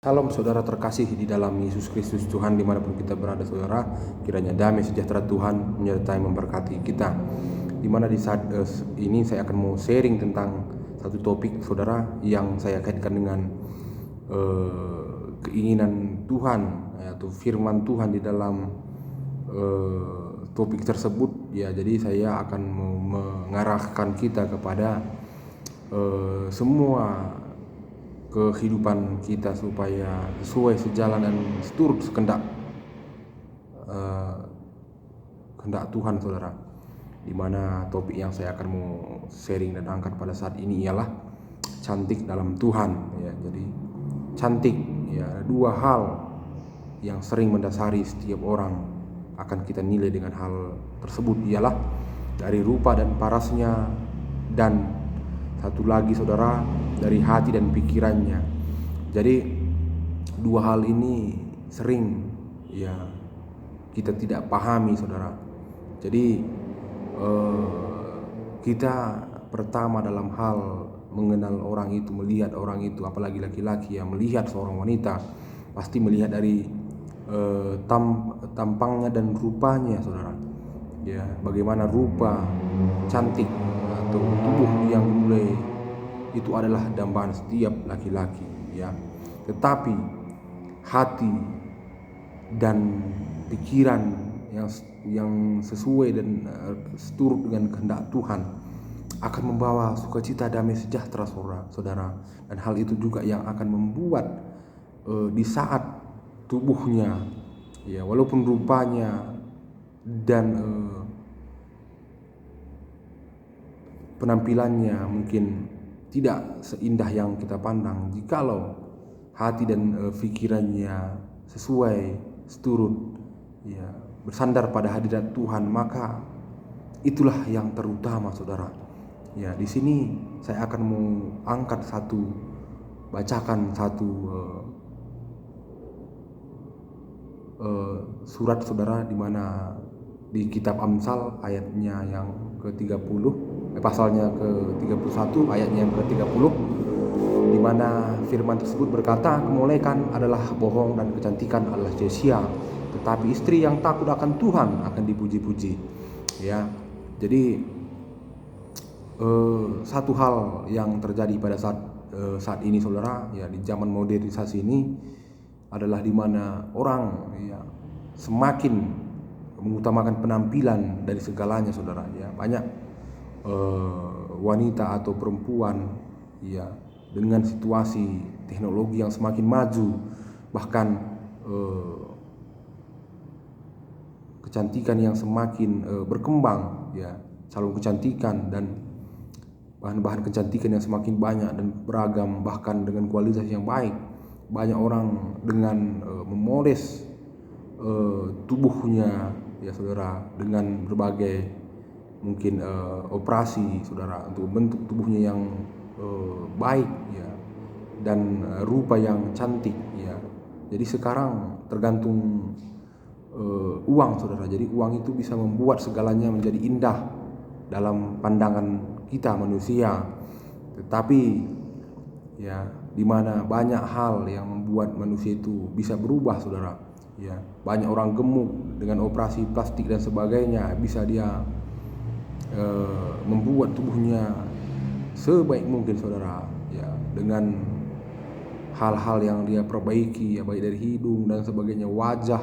Salam saudara terkasih di dalam Yesus Kristus Tuhan dimanapun kita berada saudara. Kiranya damai sejahtera Tuhan menyertai memberkati kita. Dimana di saat ini saya akan mau sharing tentang satu topik saudara yang saya kaitkan dengan keinginan Tuhan atau firman Tuhan di dalam topik tersebut ya. Jadi saya akan mengarahkan kita kepada semua kehidupan kita supaya sesuai sejalan dan seturut kehendak Tuhan saudara. Dimana topik yang saya akan mau sharing dan angkat pada saat ini ialah cantik dalam Tuhan ya. Jadi cantik ya, ada dua hal yang sering mendasari setiap orang akan kita nilai dengan hal tersebut, ialah dari rupa dan parasnya, dan satu lagi saudara, dari hati dan pikirannya. Jadi dua hal ini sering ya kita tidak pahami saudara. Jadi kita pertama dalam hal mengenal orang itu, melihat orang itu, apalagi laki-laki yang melihat seorang wanita, pasti melihat dari tampangnya dan rupanya saudara. Ya, bagaimana rupa cantik atau tubuh yang mulai itu adalah dambaan setiap laki-laki ya. Tetapi hati dan pikiran yang sesuai dan seturut dengan kehendak Tuhan akan membawa sukacita, damai sejahtera saudara. Dan hal itu juga yang akan membuat di saat tubuhnya ya, walaupun rupanya dan penampilannya mungkin tidak seindah yang kita pandang, jikalau hati dan pikirannya sesuai, seturut ya, bersandar pada hadirat Tuhan, maka itulah yang terutama saudara. Ya, di sini saya akan mau bacakan satu surat saudara, di mana di kitab Amsal ayatnya yang ke-30, pasalnya ke-31 ayatnya yang ke-30, di mana firman tersebut berkata, kemolekan adalah bohong dan kecantikan adalah sia-sia, tetapi istri yang takut akan Tuhan akan dipuji-puji. Ya, jadi satu hal yang terjadi pada saat ini saudara ya, di zaman modernisasi ini adalah di mana orang ya semakin mengutamakan penampilan dari segalanya saudara ya. Banyak wanita atau perempuan ya, dengan situasi teknologi yang semakin maju, bahkan kecantikan yang semakin berkembang ya, salon kecantikan dan bahan-bahan kecantikan yang semakin banyak dan beragam, bahkan dengan kualitas yang baik. Banyak orang dengan memoles tubuhnya ya saudara, dengan berbagai mungkin operasi saudara, untuk bentuk tubuhnya yang baik ya, dan rupa yang cantik ya. Jadi sekarang tergantung uang saudara. Jadi uang itu bisa membuat segalanya menjadi indah dalam pandangan kita manusia. Tetapi ya, di mana banyak hal yang membuat manusia itu bisa berubah saudara ya. Banyak orang gemuk dengan operasi plastik dan sebagainya, bisa dia membuat tubuhnya sebaik mungkin saudara ya, dengan hal-hal yang dia perbaiki ya, baik dari hidung dan sebagainya, wajah,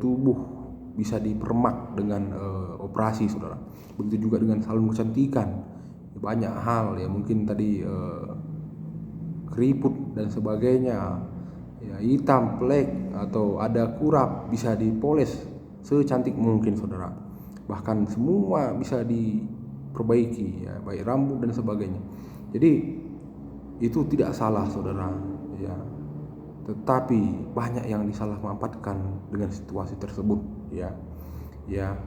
tubuh bisa dipermak dengan operasi saudara. Begitu juga dengan salon kecantikan, banyak hal ya, mungkin tadi keriput dan sebagainya ya, hitam, plek atau ada kurap, bisa dipoles secantik mungkin saudara. Bahkan semua bisa diperbaiki ya, baik rambut dan sebagainya. Jadi itu tidak salah saudara ya, tetapi banyak yang disalahmanfaatkan dengan situasi tersebut ya. Ya,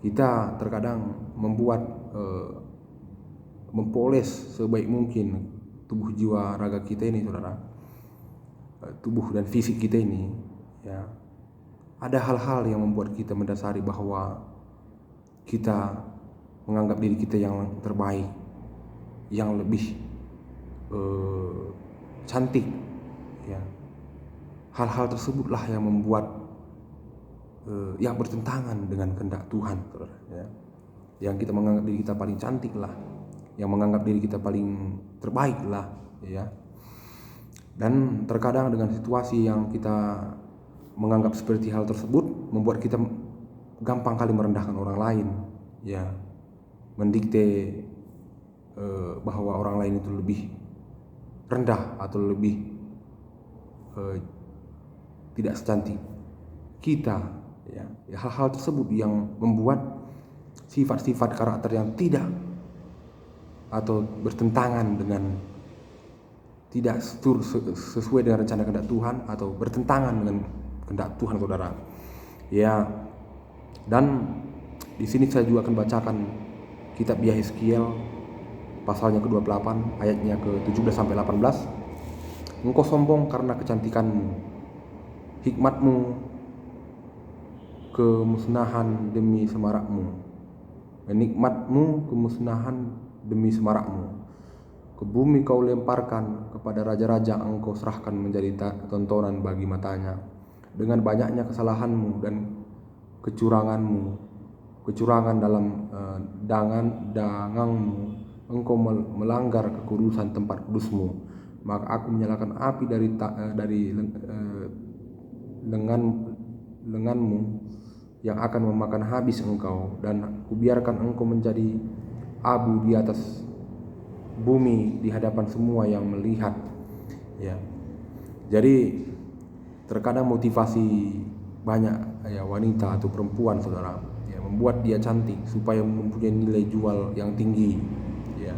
kita terkadang mempoles sebaik mungkin tubuh, jiwa, raga kita ini saudara, tubuh dan fisik kita ini ya. Ada hal-hal yang membuat kita mendasari bahwa kita menganggap diri kita yang terbaik, yang lebih cantik ya, hal-hal tersebutlah yang membuat yang bertentangan dengan kehendak Tuhan, saudara, ya. Yang kita menganggap diri kita paling cantik lah, yang menganggap diri kita paling terbaik lah, ya. Dan terkadang dengan situasi yang kita menganggap seperti hal tersebut membuat kita gampang kali merendahkan orang lain, ya, mendikte bahwa orang lain itu lebih rendah atau lebih tidak secantik kita, ya. Hal-hal tersebut yang membuat sifat-sifat karakter yang tidak atau bertentangan dengan tidak sesuai dengan rencana kehendak Tuhan atau bertentangan dengan kehendak Tuhan, saudara. Ya, dan di sini saya juga akan bacakan kitab Yehezkiel pasalnya ke-28 ayatnya ke-17 sampai 18. Engkau sombong karena kecantikanmu, hikmatmu kemusnahan demi semarakmu, nikmatmu kemusnahan demi semarakmu. Ke bumi kau lemparkan, kepada raja-raja engkau serahkan menjadi tontonan bagi matanya. Dengan banyaknya kesalahanmu dan kecurangan dalam dagangmu, engkau melanggar kekudusan tempat kudusmu. Maka aku menyalakan api dari lenganmu yang akan memakan habis engkau, dan kubiarkan engkau menjadi abu di atas bumi di hadapan semua yang melihat, ya. Jadi terkadang motivasi banyak, ya, wanita atau perempuan, saudara, ya, membuat dia cantik supaya mempunyai nilai jual yang tinggi, ya.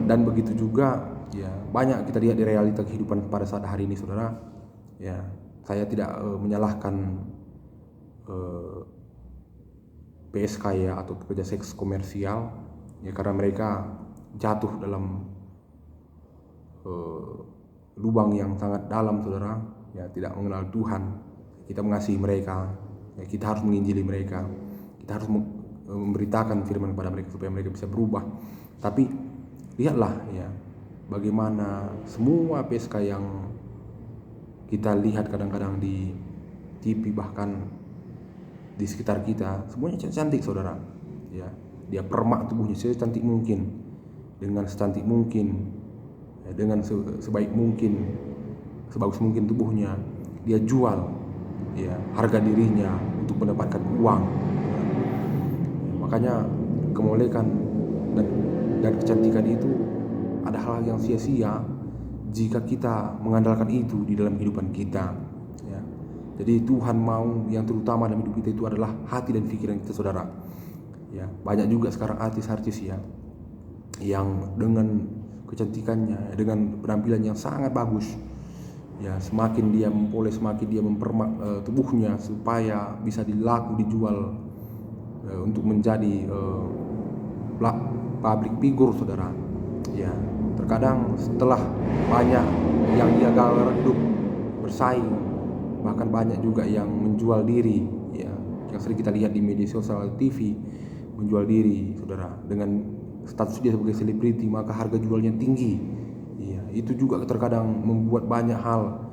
Dan begitu juga, ya, banyak kita lihat di realita kehidupan pada saat hari ini, saudara, ya. Saya tidak menyalahkan PSK, ya, atau pekerja seks komersial, ya, karena mereka jatuh dalam lubang yang sangat dalam, saudara, ya, tidak mengenal Tuhan. Kita mengasihi mereka, ya, kita harus menginjili mereka, kita harus memberitakan firman kepada mereka supaya mereka bisa berubah. Tapi lihatlah, ya, bagaimana semua PSK yang kita lihat kadang-kadang di TV, bahkan di sekitar kita, semuanya cantik, saudara, ya. Dia permak tubuhnya secantik mungkin, dengan secantik mungkin, ya, dengan sebaik mungkin, sebagus mungkin tubuhnya, dia jual, ya, harga dirinya untuk mendapatkan uang, ya. Makanya kemolekan dan kecantikan itu ada hal yang sia-sia jika kita mengandalkan itu di dalam kehidupan kita, ya. Jadi Tuhan mau yang terutama dalam hidup kita itu adalah hati dan pikiran kita, saudara. Ya, banyak juga sekarang artis-artis, ya, yang dengan kecantikannya, dengan penampilan yang sangat bagus, ya, semakin dia mempoles, semakin dia mempermak tubuhnya supaya bisa dijual untuk menjadi public figure, saudara. Ya, terkadang setelah banyak yang dia gagal redup bersaing, bahkan banyak juga yang menjual diri, ya, yang sering kita lihat di media sosial, TV, menjual diri, saudara, dengan status dia sebagai selebriti, maka harga jualnya tinggi, ya. Itu juga terkadang membuat banyak hal,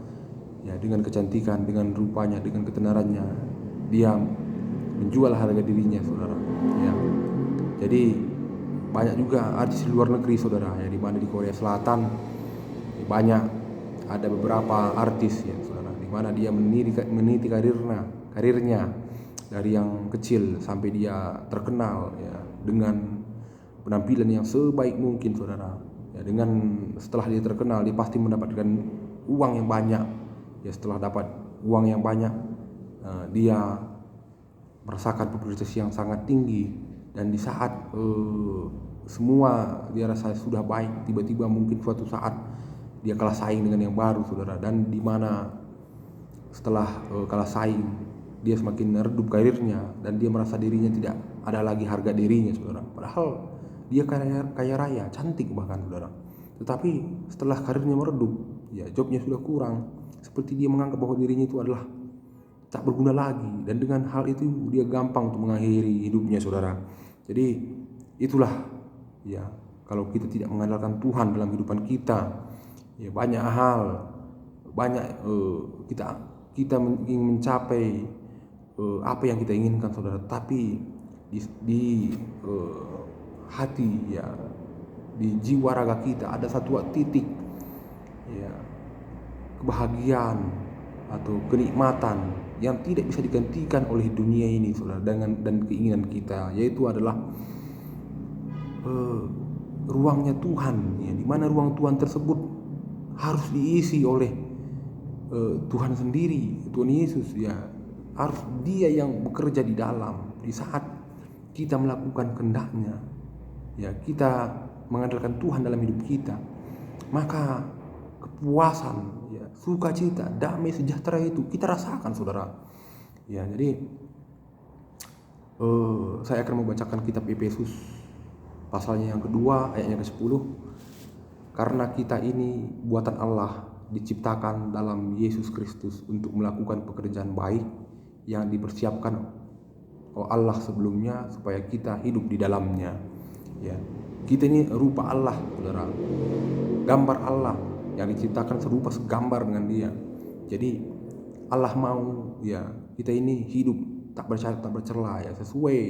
ya, dengan kecantikan, dengan rupanya, dengan ketenarannya, dia menjual harga dirinya, saudara, ya. Jadi banyak juga artis di luar negeri, saudara, ya, di mana di Korea Selatan, ya, banyak ada beberapa artis, ya, saudara, di mana dia meniti karirnya dari yang kecil sampai dia terkenal, ya, dengan penampilan yang sebaik mungkin, saudara, ya. Dengan setelah dia terkenal, dia pasti mendapatkan uang yang banyak, ya. Setelah dapat uang yang banyak, dia merasakan popularitas yang sangat tinggi, dan di saat semua dia rasa sudah baik, tiba-tiba mungkin suatu saat dia kalah saing dengan yang baru, saudara, dan di mana setelah kalah saing, dia semakin redup karirnya, dan dia merasa dirinya tidak ada lagi harga dirinya, saudara. Padahal dia kaya raya, cantik bahkan, saudara. Tetapi setelah karirnya meredup, ya, jobnya sudah kurang, seperti dia menganggap bahwa dirinya itu adalah tak berguna lagi, dan dengan hal itu dia gampang untuk mengakhiri hidupnya, saudara. Jadi itulah, ya, kalau kita tidak mengandalkan Tuhan dalam kehidupan kita, ya, banyak hal, banyak kita ingin mencapai apa yang kita inginkan, saudara, tapi di hati, ya, di jiwa raga kita ada satu titik, ya, kebahagiaan atau kenikmatan yang tidak bisa digantikan oleh dunia ini, saudara, dan keinginan kita, yaitu adalah ruangnya Tuhan, ya, di mana ruang Tuhan tersebut harus diisi oleh Tuhan sendiri, Tuhan Yesus, ya. Harus Dia yang bekerja di dalam. Di saat kita melakukan kehendak-Nya, ya, kita mengandalkan Tuhan dalam hidup kita, maka kepuasan, ya, sukacita, damai, sejahtera itu kita rasakan, saudara. Ya, jadi saya akan membacakan kitab Efesus pasalnya yang kedua, ayatnya ke-10. Karena kita ini buatan Allah, diciptakan dalam Yesus Kristus untuk melakukan pekerjaan baik yang dipersiapkan oleh Allah sebelumnya, supaya kita hidup di dalamnya. Ya, kita ini rupa Allah, saudara, gambar Allah yang diciptakan serupa segambar dengan Dia. Jadi Allah mau, ya, kita ini hidup tak bercela, ya, sesuai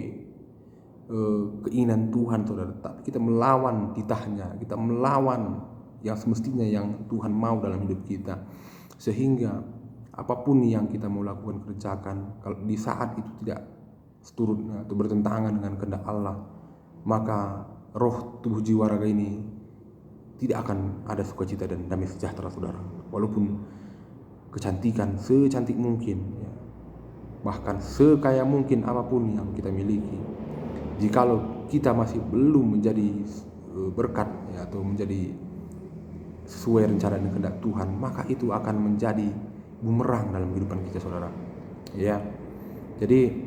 keinginan Tuhan, saudara. Tapi kita melawan titahnya, kita melawan yang semestinya yang Tuhan mau dalam hidup kita, sehingga apapun yang kita mau lakukan, kerjakan, kalau di saat itu tidak seturut atau bertentangan dengan kehendak Allah, maka roh, tubuh, jiwa, raga ini tidak akan ada sukacita dan damai sejahtera, saudara. Walaupun kecantikan secantik mungkin, ya, bahkan sekaya mungkin apapun yang kita miliki, jikalau kita masih belum menjadi berkat, ya, atau menjadi sesuai rencana dan kehendak Tuhan, maka itu akan menjadi bumerang dalam kehidupan kita, saudara. Ya, jadi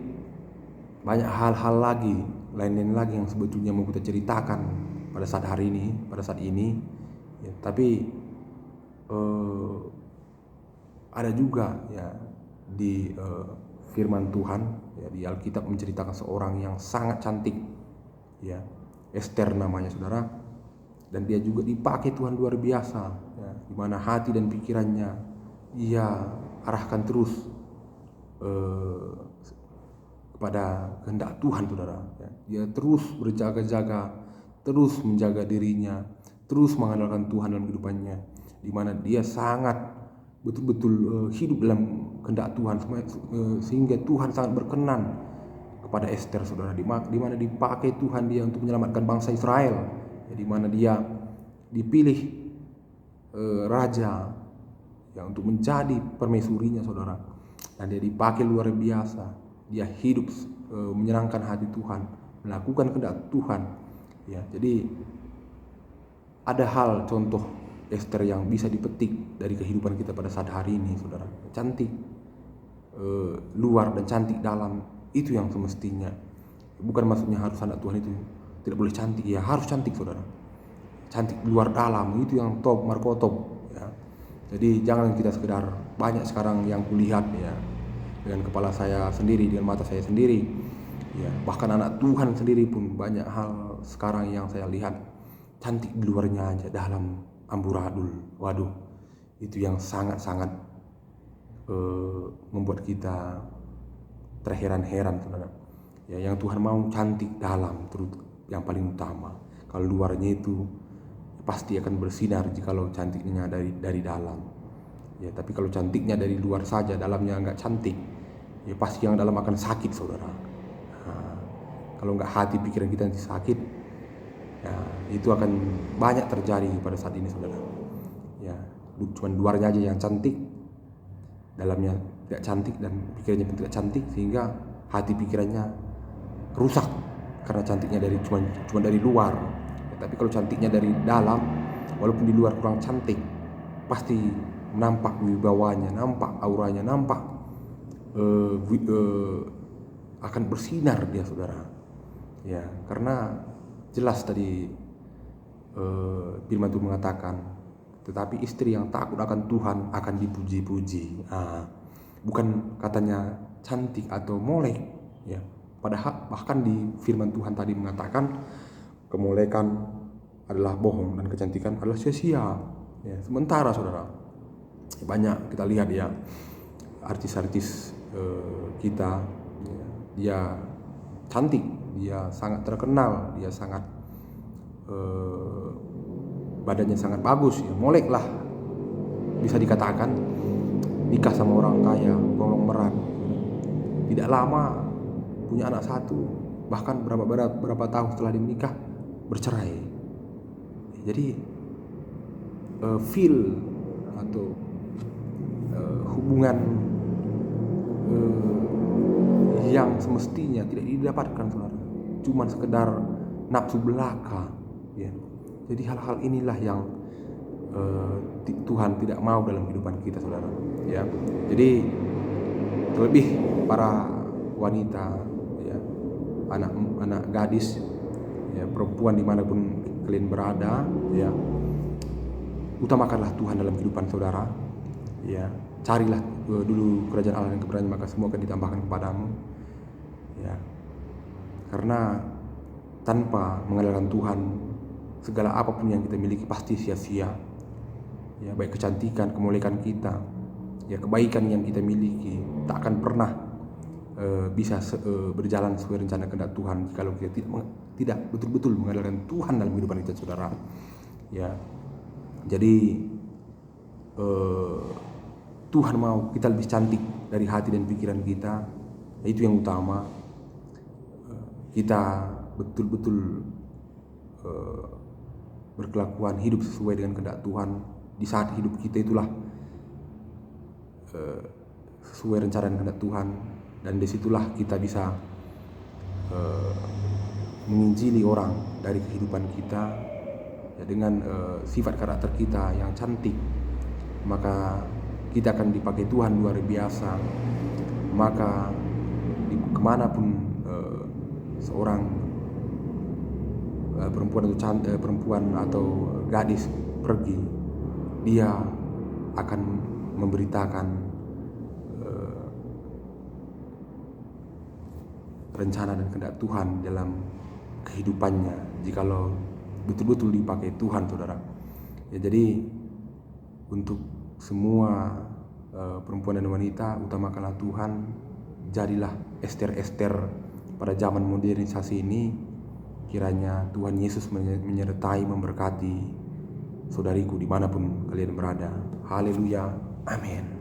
banyak hal-hal lagi, lain-lain lagi yang sebetulnya mau kita ceritakan pada saat hari ini, pada saat ini, ya, tapi ada juga, ya, di firman Tuhan, ya, di Alkitab menceritakan seorang yang sangat cantik, ya, Ester namanya, saudara, dan dia juga dipakai Tuhan luar biasa, ya, di mana hati dan pikirannya Dia arahkan terus kepada kehendak Tuhan, saudara. Ya, dia terus berjaga-jaga, terus menjaga dirinya, terus mengandalkan Tuhan dalam kehidupannya, di mana dia sangat betul-betul hidup dalam kehendak Tuhan, sehingga Tuhan sangat berkenan kepada Ester, saudara, di mana dipakai Tuhan dia untuk menyelamatkan bangsa Israel, ya, di mana dia dipilih raja, ya, untuk menjadi permaisurinya, saudara, dan dia dipakai luar biasa. Dia hidup menyenangkan hati Tuhan, melakukan kehendak Tuhan, ya. Jadi ada hal contoh Ester yang bisa dipetik dari kehidupan kita pada saat hari ini, saudara. Cantik luar dan cantik dalam, itu yang semestinya. Bukan maksudnya harus anak Tuhan itu tidak boleh cantik, ya, harus cantik, saudara. Cantik luar dalam, itu yang top markotop, ya. Jadi jangan kita sekedar, banyak sekarang yang kulihat, ya, dengan kepala saya sendiri, dengan mata saya sendiri, ya, bahkan anak Tuhan sendiri pun banyak hal sekarang yang saya lihat cantik di luarnya aja, dalam amburadul. Waduh, itu yang sangat-sangat membuat kita terheran-heran, saudara. Ya, yang Tuhan mau cantik dalam, terus yang paling utama. Kalau luarnya itu pasti akan bersinar jikalau cantiknya dari dalam, ya. Tapi kalau cantiknya dari luar saja, dalamnya enggak cantik, ya pasti yang dalam akan sakit, saudara. Nah, kalau enggak hati pikiran kita nanti sakit, ya, itu akan banyak terjadi pada saat ini, saudara. Ya, cuma luarnya aja yang cantik, dalamnya tidak cantik, dan pikirannya pun tidak cantik, sehingga hati pikirannya rusak karena cantiknya cuma dari luar. Tapi kalau cantiknya dari dalam, walaupun di luar kurang cantik, pasti nampak wibawanya, nampak auranya, nampak akan bersinar dia, saudara. Ya, karena jelas tadi firman Tuhan mengatakan, tetapi istri yang takut akan Tuhan akan dipuji-puji. Bukan katanya cantik atau molek, ya. Padahal bahkan di firman Tuhan tadi mengatakan kemolekan adalah bohong dan kecantikan adalah sia-sia, ya. Sementara, saudara, Banyak kita lihat ya artis-artis kita, ya, dia cantik, dia sangat terkenal, dia sangat badannya sangat bagus, ya, molek lah bisa dikatakan, nikah sama orang kaya, konglomerat, tidak lama punya anak satu, bahkan berapa tahun setelah dia menikah bercerai. Jadi feel atau hubungan yang semestinya tidak didapatkan, saudara, cuman sekedar nafsu belaka, ya. Jadi hal-hal inilah yang Tuhan tidak mau dalam kehidupan kita, saudara, ya. Jadi terlebih para wanita, ya, anak gadis, ya, perempuan dimanapun kalian berada, ya, utamakanlah Tuhan dalam kehidupan saudara, ya. Carilah dulu kerajaan Allah dan kebenarannya, maka semua akan ditambahkan kepadamu, ya. Karena tanpa mengandalkan Tuhan, segala apapun yang kita miliki pasti sia-sia, ya. Baik kecantikan, kemuliaan kita, ya, kebaikan yang kita miliki tak akan pernah bisa berjalan sesuai rencana kehendak Tuhan kalau kita tidak betul-betul mengandalkan Tuhan dalam kehidupan kita, saudara, ya. Jadi Tuhan mau kita lebih cantik dari hati dan pikiran kita, itu yang utama. Kita betul-betul berkelakuan hidup sesuai dengan kehendak Tuhan. Di saat hidup kita itulah sesuai rencana dan kehendak Tuhan, dan disitulah kita bisa menginjili orang dari kehidupan kita, ya, dengan sifat karakter kita yang cantik, maka kita akan dipakai Tuhan luar biasa. Maka kemanapun seorang perempuan atau gadis pergi, dia akan memberitakan rencana dan kehendak Tuhan dalam kehidupannya, jikalau betul-betul dipakai Tuhan, saudara, ya. Jadi untuk semua perempuan dan wanita, utamakanlah Tuhan. Jadilah Ester-Ester pada zaman modernisasi ini. Kiranya Tuhan Yesus menyertai, memberkati saudariku dimanapun kalian berada. Haleluya, amin.